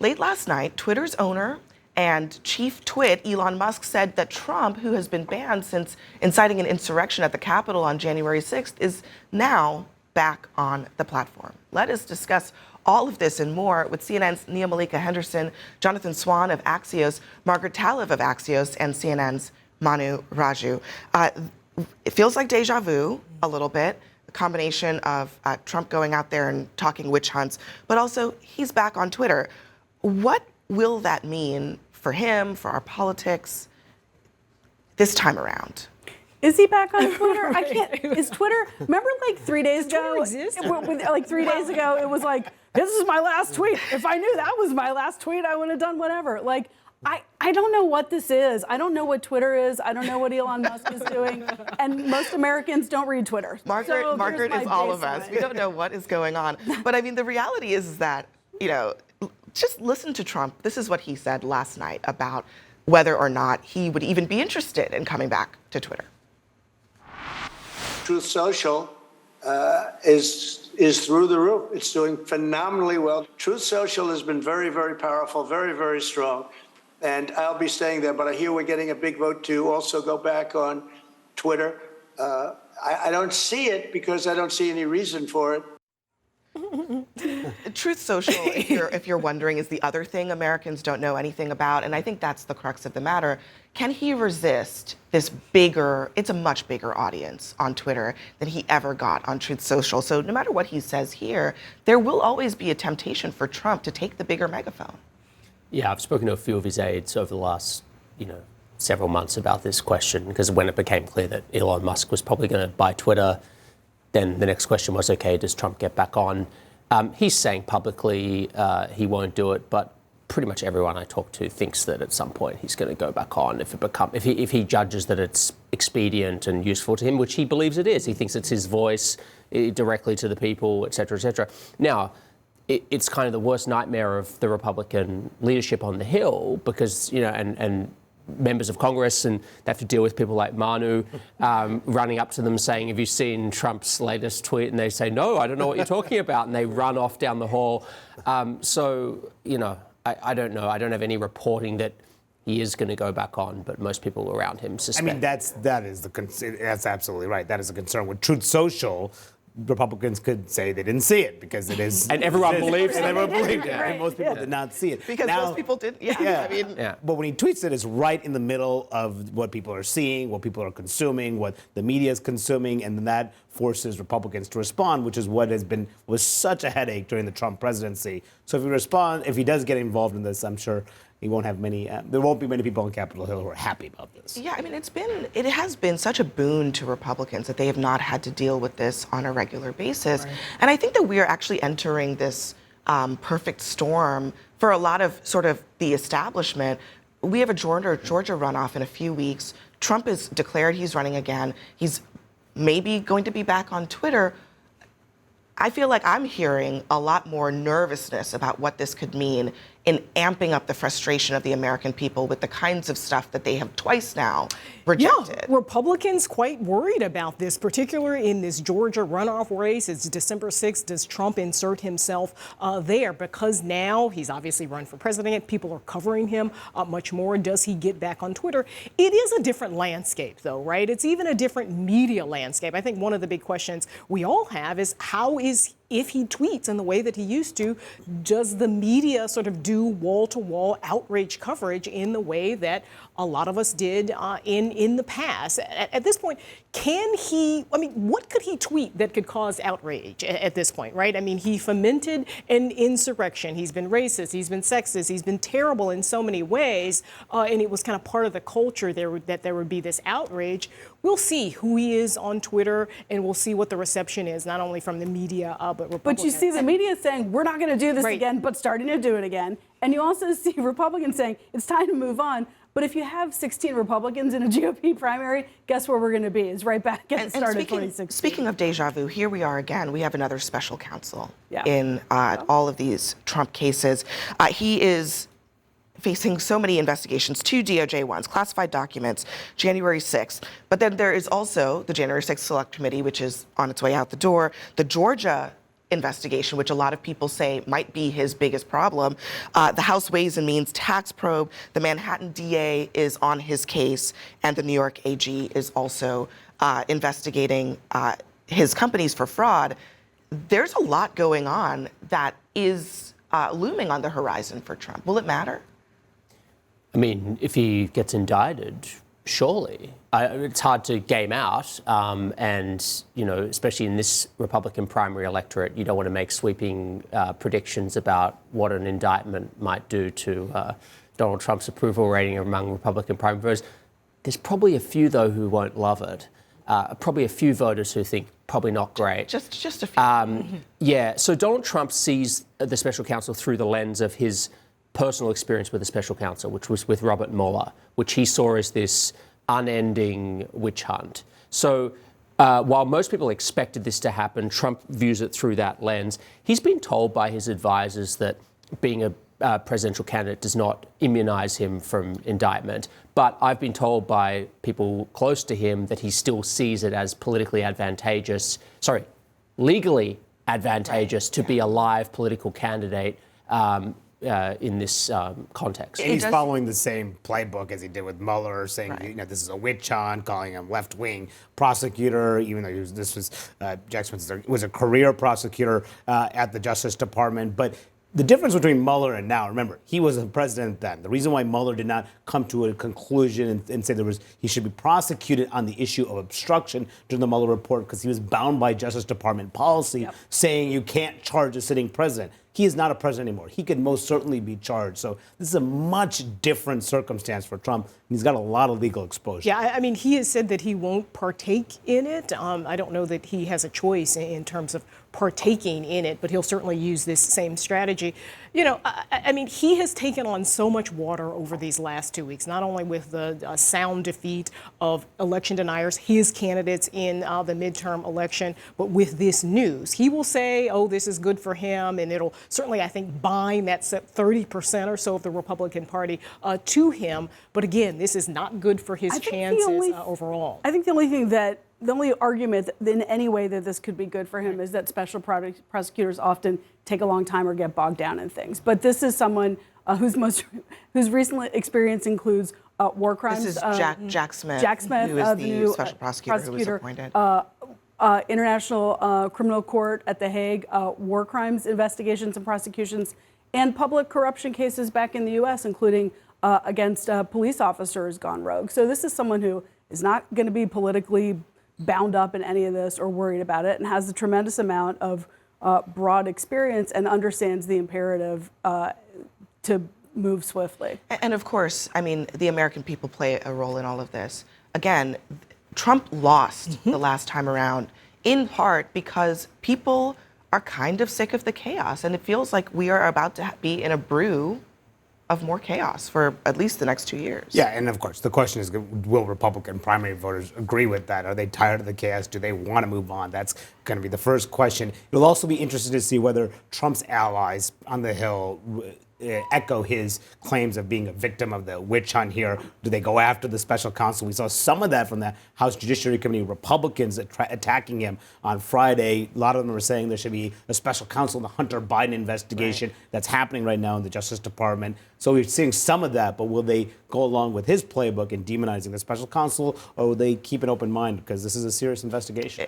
late last night, Twitter's owner and chief twit, Elon Musk, said that Trump, who has been banned since inciting an insurrection at the Capitol on January 6th, is now back on the platform. Let us discuss all of this and more with CNN's Nia Malika Henderson, Jonathan Swan of Axios, Margaret Talev of Axios, and CNN's Manu Raju. It feels like deja vu a little bit, a combination of Trump going out there and talking witch hunts, but also he's back on Twitter. What will that mean for him, for our politics this time around? Is he back on Twitter? Right. I can't. Is Twitter? Remember, like 3 days ago, like 3 days ago, it was like, this is my last tweet. If I knew that was my last tweet, I would have done whatever. Like, I don't know what this is. I don't know what Twitter is. I don't know what Elon Musk is doing. And most Americans don't read Twitter. Margaret is all of us. We don't know what is going on. But I mean, the reality is that, just listen to Trump. This is what he said last night about whether or not he would even be interested in coming back to Twitter. Truth Social is through the roof. It's doing phenomenally well. Truth Social has been very, very powerful, very, very strong. And I'll be staying there, but I hear we're getting a big vote to also go back on Twitter. I don't see it because I don't see any reason for it. Truth Social, if you're wondering, is the other thing Americans don't know anything about. And I think that's the crux of the matter. Can he resist this bigger, it's a much bigger audience on Twitter than he ever got on Truth Social. So no matter what he says here, there will always be a temptation for Trump to take the bigger megaphone. Yeah, I've spoken to a few of his aides over the last, several months about this question, because when it became clear that Elon Musk was probably going to buy Twitter, then the next question was, okay, does Trump get back on? He's saying publicly he won't do it, but pretty much everyone I talk to thinks that at some point he's going to go back on if he judges that it's expedient and useful to him, which he believes it is. He thinks it's his voice directly to the people, et cetera, et cetera. Now, it's kind of the worst nightmare of the Republican leadership on the Hill because, and members of Congress, and they have to deal with people like Manu running up to them saying, have you seen Trump's latest tweet? And they say, no, I don't know what you're talking about. And they run off down the hall. I don't know. I don't have any reporting that he is going to go back on, but most people around him suspect. I mean, that's absolutely right. That is a concern. With Truth Social, Republicans could say they didn't see it because it is. And everyone believes it. And everyone believed it. And most people did not see it. Because most people did, But when he tweets it, it's right in the middle of what people are seeing, what people are consuming, what the media is consuming, and then that forces Republicans to respond, which is what was such a headache during the Trump presidency. So if he does get involved in this, I'm sure he won't have there won't be many people on Capitol Hill who are happy about this. Yeah, I mean, it has been such a boon to Republicans that they have not had to deal with this on a regular basis. Right. And I think that we are actually entering this perfect storm for a lot of sort of the establishment. We have a Georgia runoff in a few weeks. Trump has declared he's running again. He's maybe going to be back on Twitter. I feel like I'm hearing a lot more nervousness about what this could mean in amping up the frustration of the American people with the kinds of stuff that they have twice now rejected. Yeah, Republicans quite worried about this, particularly in this Georgia runoff race. It's December 6th. Does Trump insert himself there? Because now he's obviously run for president. People are covering him much more. Does he get back on Twitter? It is a different landscape, though, right? It's even a different media landscape. I think one of the big questions we all have is if he tweets in the way that he used to, does the media sort of do wall-to-wall outrage coverage in the way that a lot of us did in the past? At this point, what could he tweet that could cause outrage at this point, right? I mean, he fomented an insurrection. He's been racist. He's been sexist. He's been terrible in so many ways. And it was kind of part of the culture that there would be this outrage. We'll see who he is on Twitter, and we'll see what the reception is, not only from the media, but Republicans. But you see the media saying, we're not going to do this again, but starting to do it again. And you also see Republicans saying, it's time to move on. But if you have 16 Republicans in a GOP primary, guess where we're going to be? Is right back at the start of 2016. Speaking of deja vu, here we are again. We have another special counsel in all of these Trump cases. He is facing so many investigations, 2 DOJ ones, classified documents, January 6th. But then there is also the January 6th Select Committee, which is on its way out the door, the Georgia investigation, which a lot of people say might be his biggest problem. The House Ways and Means tax probe, the Manhattan DA is on his case, and the New York AG is also investigating his companies for fraud. There's a lot going on that is looming on the horizon for Trump. Will it matter? I mean, if he gets indicted, surely. It's hard to game out, and especially in this Republican primary electorate, you don't want to make sweeping predictions about what an indictment might do to Donald Trump's approval rating among Republican primary voters. There's probably a few, though, who won't love it. Probably a few voters who think probably not great. Just a few. Yeah. So Donald Trump sees the special counsel through the lens of his personal experience with the special counsel, which was with Robert Mueller, which he saw as this unending witch hunt. So while most people expected this to happen, Trump views it through that lens. He's been told by his advisors that being a presidential candidate does not immunize him from indictment. But I've been told by people close to him that he still sees it as legally advantageous to be a live political candidate in this context. And he's following the same playbook as he did with Mueller, saying, this is a witch hunt, calling him left-wing prosecutor, even though Jack Smith was a career prosecutor at the Justice Department. But the difference between Mueller and now, remember, he was a president then. The reason why Mueller did not come to a conclusion and say he should be prosecuted on the issue of obstruction during the Mueller report, because he was bound by Justice Department policy saying you can't charge a sitting president. He is not a president anymore. He could most certainly be charged. So this is a much different circumstance for Trump, and he's got a lot of legal exposure. Yeah, I mean, he has said that he won't partake in it. I don't know that he has a choice in terms of partaking in it, but he'll certainly use this same strategy. I mean, he has taken on so much water over these last 2 weeks, not only with the sound defeat of election deniers, his candidates in the midterm election, but with this news. He will say, oh, this is good for him, and it'll certainly, I think, bind that 30% or so of the Republican Party to him. But again, this is not good for his chances overall. I think the only argument in any way that this could be good for him is that special prosecutors often take a long time or get bogged down in things. But this is someone whose recent experience includes war crimes. This is Jack Smith. Jack Smith, who is the the new special prosecutor who was appointed. International Criminal Court at The Hague, war crimes investigations and prosecutions, and public corruption cases back in the U.S., including against police officers gone rogue. So this is someone who is not going to be politically bound up in any of this or worried about it, and has a tremendous amount of broad experience and understands the imperative to move swiftly. And of course, I mean, the American people play a role in all of this. Again, Trump lost the last time around, in part because people are kind of sick of the chaos, and it feels like we are about to be in a brew of more chaos for at least the next 2 years. Yeah, and of course, the question is, will Republican primary voters agree with that? Are they tired of the chaos? Do they want to move on? That's going to be the first question. It'll also be interesting to see whether Trump's allies on the Hill echo his claims of being a victim of the witch hunt here. Do they go after the special counsel? We saw some of that from the House Judiciary Committee, Republicans attacking him on Friday. A lot of them were saying there should be a special counsel in the Hunter Biden investigation that's happening right now in the Justice Department. So we're seeing some of that, but will they go along with his playbook in demonizing the special counsel, or will they keep an open mind, because this is a serious investigation?